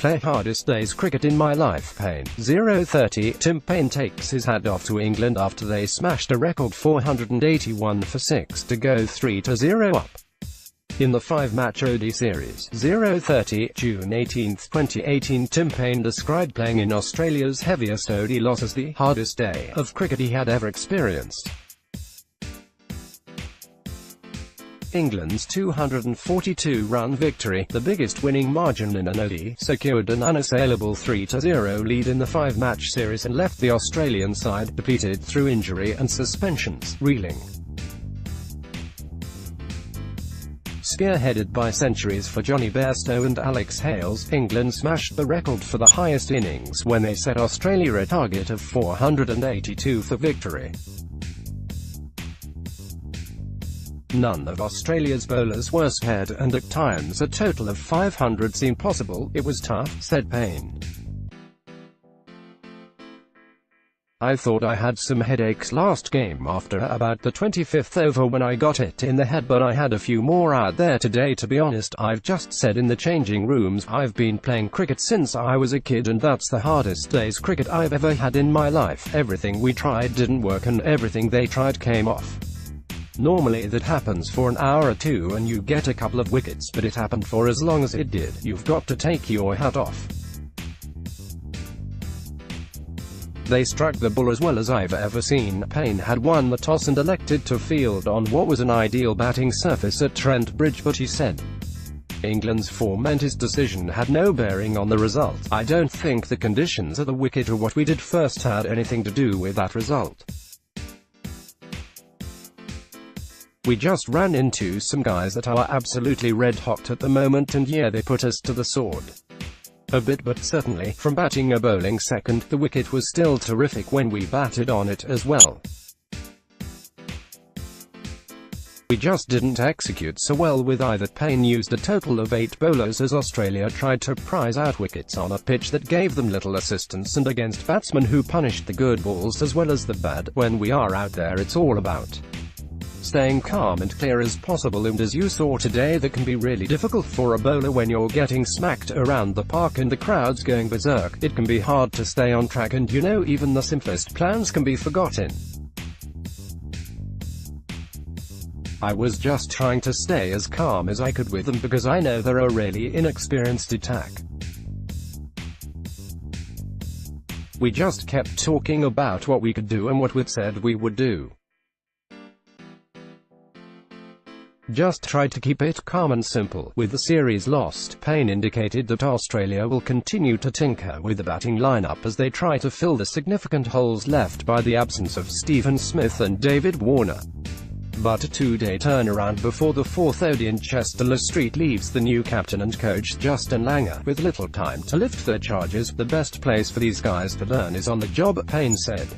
play hardest day's cricket in my life. Paine. 0:30. Tim Paine takes his hat off to England after they smashed a record 481 for 6 to go 3-0 up in the 5-match ODI series. 0:30. June 18, 2018. Tim Paine described playing in Australia's heaviest ODI loss as the hardest day of cricket he had ever experienced. England's 242-run victory, the biggest winning margin in an ODI, secured an unassailable 3-0 lead in the 5-match series and left the Australian side, depleted through injury and suspensions, reeling. Spearheaded by centuries for Jonny Bairstow and Alex Hales, England smashed the record for the highest innings when they set Australia a target of 482 for victory. None of Australia's bowlers were spared, and at times a total of 500 seemed possible. It was tough, said Paine. I thought I had some headaches last game after about the 25th over when I got it in the head, but I had a few more out there today. To be honest, I've just said in the changing rooms, I've been playing cricket since I was a kid and that's the hardest day's cricket I've ever had in my life. Everything we tried didn't work and everything they tried came off. Normally that happens for an hour or two and you get a couple of wickets, but it happened for as long as it did. You've got to take your hat off. They struck the ball as well as I've ever seen. Paine had won the toss and elected to field on what was an ideal batting surface at Trent Bridge, but he said England's form and his decision had no bearing on the result. I don't think the conditions at the wicket or what we did first had anything to do with that result. We just ran into some guys that are absolutely red-hot at the moment, and yeah, they put us to the sword a bit, but certainly, from batting or bowling second, the wicket was still terrific when we batted on it as well. We just didn't execute so well with either. Paine used a total of 8 bowlers as Australia tried to prize out wickets on a pitch that gave them little assistance and against batsmen who punished the good balls as well as the bad. When we are out there, it's all about staying calm and clear as possible, and as you saw today, that can be really difficult for a bowler when you're getting smacked around the park and the crowd's going berserk. It can be hard to stay on track, and you know, even the simplest plans can be forgotten. I was just trying to stay as calm as I could with them because I know they're a really inexperienced attack. We just kept talking about what we could do and what we'd said we would do. Just tried to keep it calm and simple. With the series lost, Paine indicated that Australia will continue to tinker with the batting lineup as they try to fill the significant holes left by the absence of Stephen Smith and David Warner. But a 2-day turnaround before the 4th ODI in Chester-le-Street leaves the new captain and coach Justin Langer with little time to lift their charges. The best place for these guys to learn is on the job, Paine said.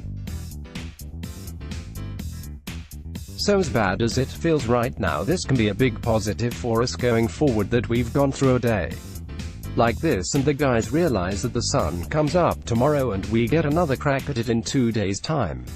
So as bad as it feels right now, this can be a big positive for us going forward, that we've gone through a day like this and the guys realize that the sun comes up tomorrow and we get another crack at it in 2 days' time.